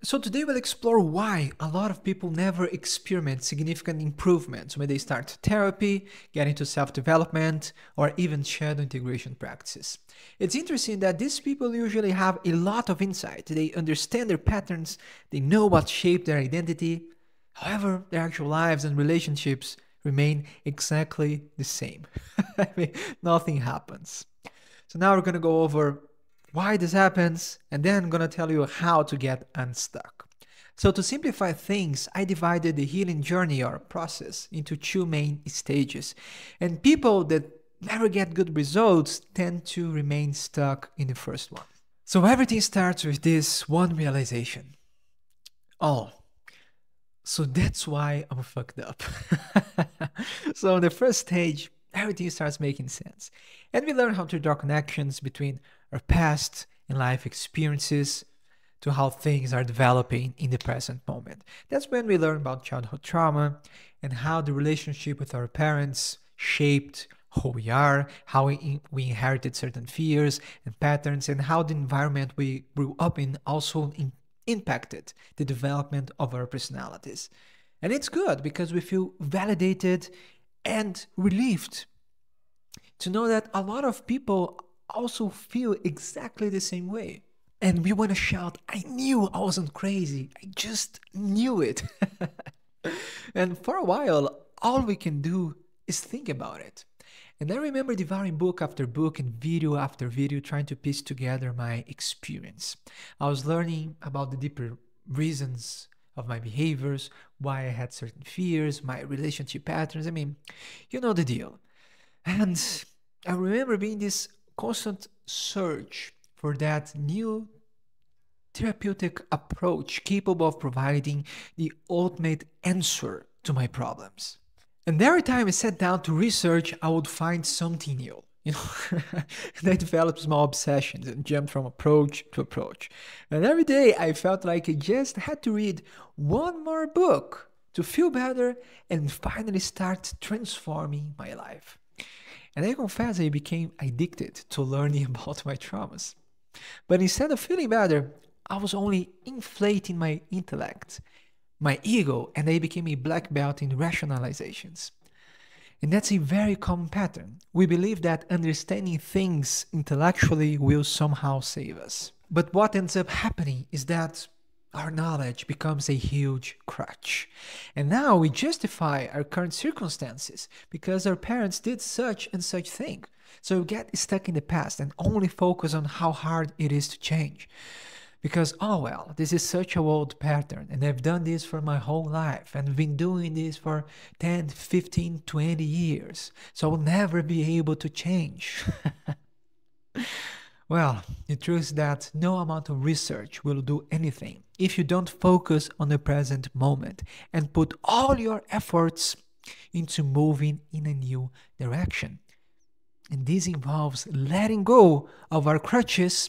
So today we'll explore why a lot of people never experiment significant improvements when they start therapy, get into self-development, or even shadow integration practices. It's interesting that these people usually have a lot of insight. They understand their patterns, they know what shaped their identity. However, their actual lives and relationships remain exactly the same. I mean, nothing happens. So now we're going to go over why this happens, and then I'm going to tell you how to get unstuck. So to simplify things, I divided the healing journey or process into two main stages. And people that never get good results tend to remain stuck in the first one. So everything starts with this one realization. Oh, so that's why I'm fucked up. So in the first stage, everything starts making sense. And we learn how to draw connections between our past and life experiences to how things are developing in the present moment. That's when we learn about childhood trauma and how the relationship with our parents shaped who we are, how we inherited certain fears and patterns, and how the environment we grew up in also impacted the development of our personalities. And it's good because we feel validated and relieved to know that a lot of people also feel exactly the same way. And we want to shout, I knew I wasn't crazy. I just knew it. And for a while, all we can do is think about it. And I remember devouring book after book and video after video trying to piece together my experience. I was learning about the deeper reasons of my behaviors, why I had certain fears, my relationship patterns. I mean, you know the deal. And I remember being this constant search for that new therapeutic approach capable of providing the ultimate answer to my problems. And every time I sat down to research, I would find something new. You know, and I developed small obsessions and jumped from approach to approach. And every day I felt like I just had to read one more book to feel better and finally start transforming my life. And I confess I became addicted to learning about my traumas. But instead of feeling better, I was only inflating my intellect, my ego, and I became a black belt in rationalizations. And that's a very common pattern. We believe that understanding things intellectually will somehow save us. But what ends up happening is that our knowledge becomes a huge crutch. And now we justify our current circumstances because our parents did such and such thing. So we get stuck in the past and only focus on how hard it is to change. Because, oh well, this is such a old pattern, and I've done this for my whole life, and I've been doing this for 10, 15, 20 years, so I'll never be able to change. Well, the truth is that no amount of research will do anything if you don't focus on the present moment and put all your efforts into moving in a new direction. And this involves letting go of our crutches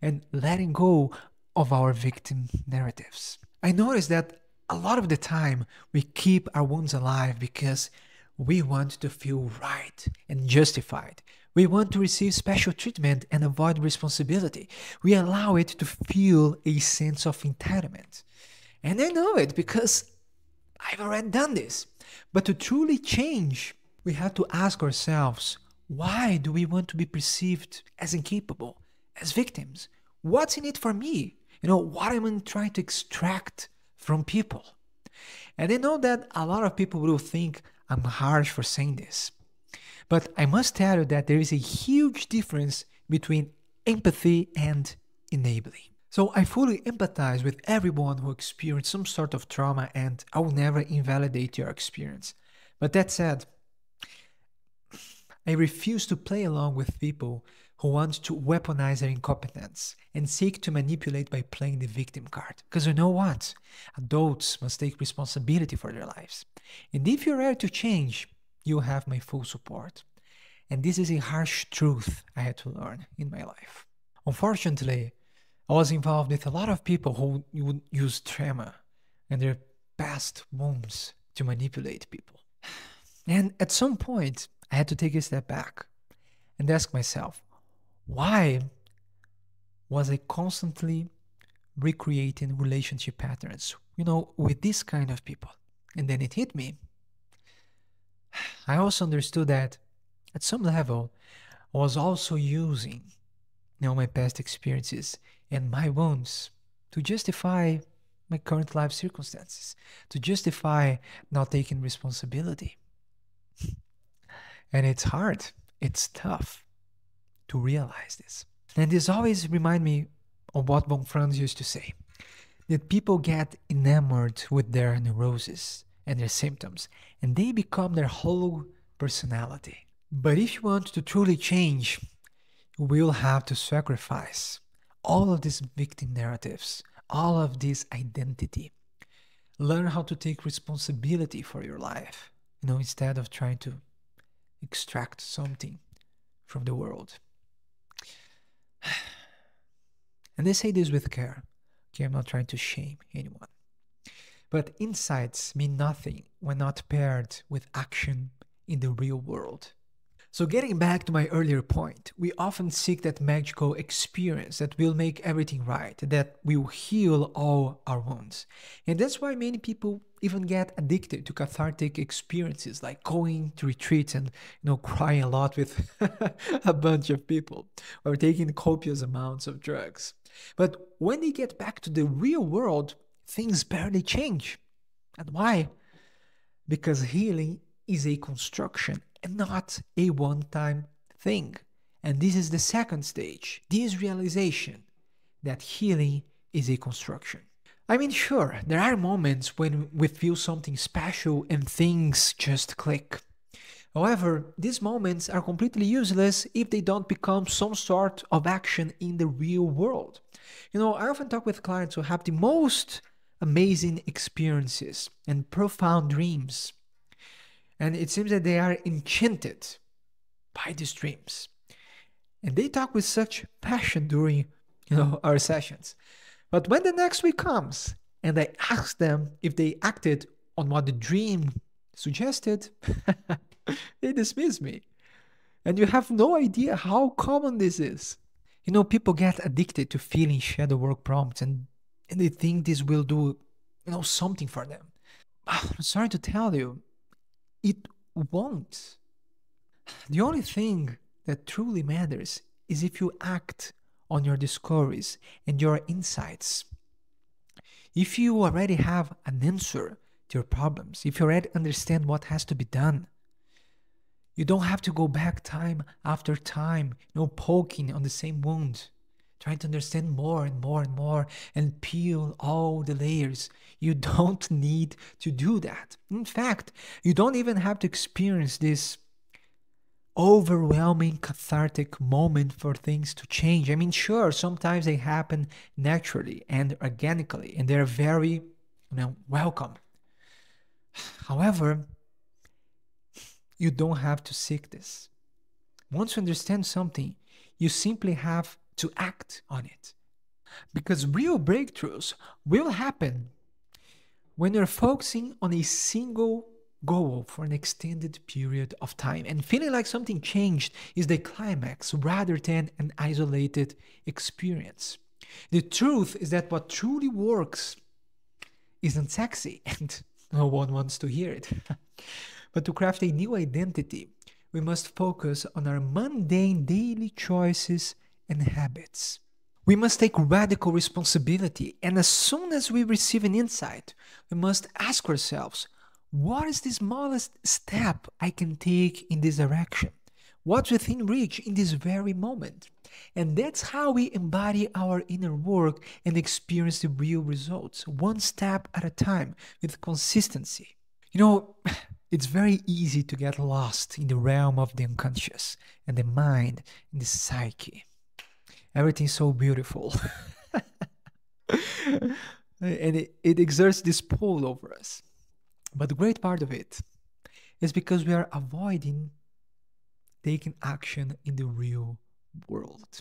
and letting go of our victim narratives. I notice that a lot of the time we keep our wounds alive because we want to feel right and justified. We want to receive special treatment and avoid responsibility. We allow it to feel a sense of entitlement. And I know it because I've already done this. But to truly change, we have to ask ourselves, why do we want to be perceived as incapable, as victims? What's in it for me? What am I trying to extract from people? And I know that a lot of people will think I'm harsh for saying this. But I must tell you that there is a huge difference between empathy and enabling. So I fully empathize with everyone who experienced some sort of trauma, and I will never invalidate your experience. But that said, I refuse to play along with people who want to weaponize their incompetence and seek to manipulate by playing the victim card. Because you know what? Adults must take responsibility for their lives. And if you're ready to change, you have my full support. And this is a harsh truth I had to learn in my life. Unfortunately, I was involved with a lot of people who would use trauma and their past wounds to manipulate people. And at some point, I had to take a step back and ask myself, why was I constantly recreating relationship patterns, with this kind of people. And then it hit me. I also understood that at some level, I was also using, my past experiences and my wounds to justify my current life circumstances, to justify not taking responsibility. And it's hard, it's tough to realize this. And this always reminds me of what von Franz used to say, that people get enamored with their neuroses and their symptoms, and they become their whole personality. But if you want to truly change, you will have to sacrifice all of these victim narratives, all of this identity. Learn how to take responsibility for your life, instead of trying to extract something from the world. And they say this with care. Okay, I'm not trying to shame anyone. But insights mean nothing when not paired with action in the real world. So getting back to my earlier point, we often seek that magical experience that will make everything right, that will heal all our wounds. And that's why many people even get addicted to cathartic experiences like going to retreats and crying a lot with a bunch of people or taking copious amounts of drugs. But when they get back to the real world, things barely change. And why? Because healing is a construction and not a one-time thing. And this is the second stage, this realization that healing is a construction. I mean, sure, there are moments when we feel something special and things just click. However, these moments are completely useless if they don't become some sort of action in the real world. I often talk with clients who have the most amazing experiences and profound dreams. And it seems that they are enchanted by these dreams. And they talk with such passion during, our sessions. But when the next week comes and I ask them if they acted on what the dream suggested, they dismiss me. And you have no idea how common this is. People get addicted to feeling shadow work prompts and they think this will do, something for them. I'm sorry to tell you, it won't. The only thing that truly matters is if you act on your discoveries and your insights. If you already have an answer to your problems, if you already understand what has to be done, you don't have to go back time after time, poking on the same wound, trying to understand more and more and more and peel all the layers. You don't need to do that. In fact, you don't even have to experience this overwhelming cathartic moment for things to change. I mean, sure, sometimes they happen naturally and organically, and they're very, welcome. However, you don't have to seek this. Once you understand something, you simply have to act on it. Because real breakthroughs will happen when you're focusing on a single goal for an extended period of time and feeling like something changed is the climax rather than an isolated experience. The truth is that what truly works isn't sexy and no one wants to hear it. But to craft a new identity, we must focus on our mundane daily choices and habits. We must take radical responsibility, and as soon as we receive an insight, we must ask ourselves, what is the smallest step I can take in this direction? What's within reach in this very moment? And that's how we embody our inner work and experience the real results, one step at a time, with consistency. It's very easy to get lost in the realm of the unconscious and the mind and the psyche. Everything's so beautiful. And it exerts this pull over us. But the great part of it is because we are avoiding taking action in the real world.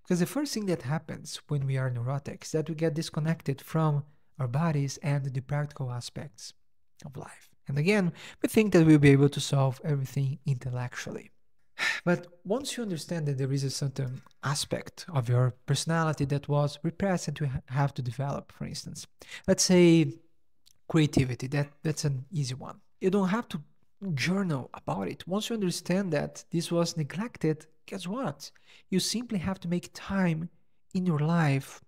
Because the first thing that happens when we are neurotic is that we get disconnected from our bodies and the practical aspects of life. And again, we think that we'll be able to solve everything intellectually. But once you understand that there is a certain aspect of your personality that was repressed and you have to develop, for instance, let's say creativity, that's an easy one. You don't have to journal about it. Once you understand that this was neglected, guess what? You simply have to make time in your life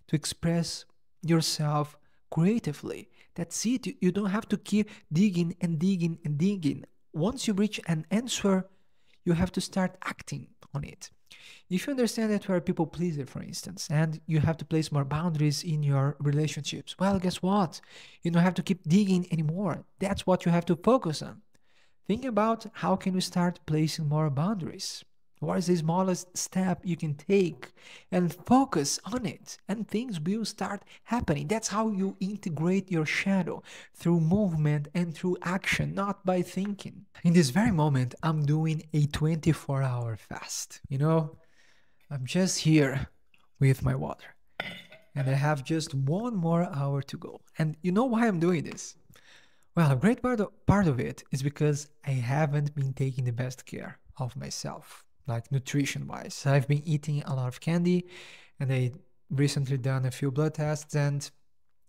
to express yourself creatively. That's it. You don't have to keep digging and digging and digging. Once you reach an answer, you have to start acting on it. If you understand that you are a people pleaser, for instance, and you have to place more boundaries in your relationships, well, guess what? You don't have to keep digging anymore. That's what you have to focus on. Think about how can you start placing more boundaries. What is the smallest step you can take and focus on it, and things will start happening. That's how you integrate your shadow, through movement and through action, not by thinking. In this very moment, I'm doing a 24-hour fast. I'm just here with my water, and I have just 1 more hour to go. And you know why I'm doing this? Well, a great part of it is because I haven't been taking the best care of myself, like nutrition-wise. I've been eating a lot of candy, and I recently done a few blood tests, and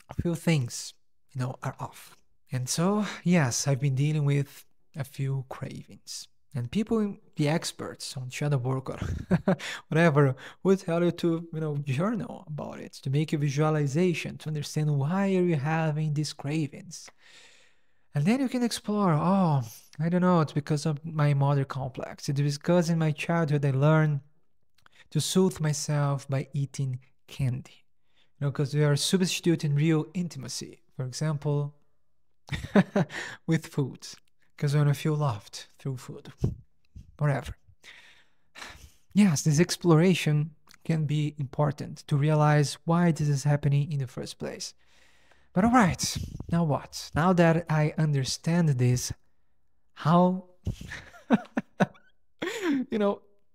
a few things, are off. And so, yes, I've been dealing with a few cravings. And people, the experts on shadow work or whatever, would tell you to, journal about it, to make a visualization, to understand why are you having these cravings. And then you can explore, oh, I don't know, it's because of my mother complex. It's because in my childhood I learned to soothe myself by eating candy. Because we are substituting real intimacy, for example, with food. Because I want to feel loved through food. Whatever. Yes, this exploration can be important to realize why this is happening in the first place. But all right, now what? Now that I understand this, how,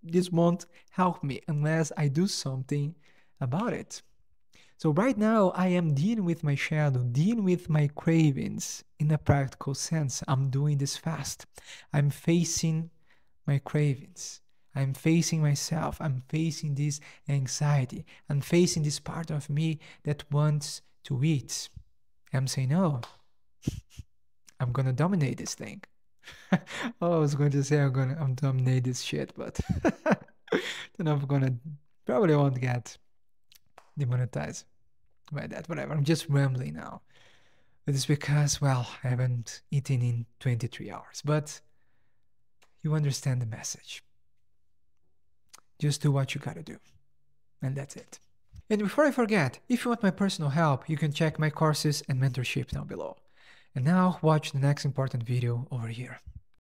this won't help me unless I do something about it. So right now I am dealing with my shadow, dealing with my cravings in a practical sense. I'm doing this fast. I'm facing my cravings. I'm facing myself. I'm facing this anxiety. I'm facing this part of me that wants to eat. I'm saying, no, I'm gonna dominate this thing. Oh, I was going to say I'm dominate this shit, but then I'm probably won't get demonetized by that. Whatever. I'm just rambling now. It's because, well, I haven't eaten in 23 hours, but you understand the message. Just do what you gotta do, and that's it. And before I forget, if you want my personal help, you can check my courses and mentorship down below. And now watch the next important video over here.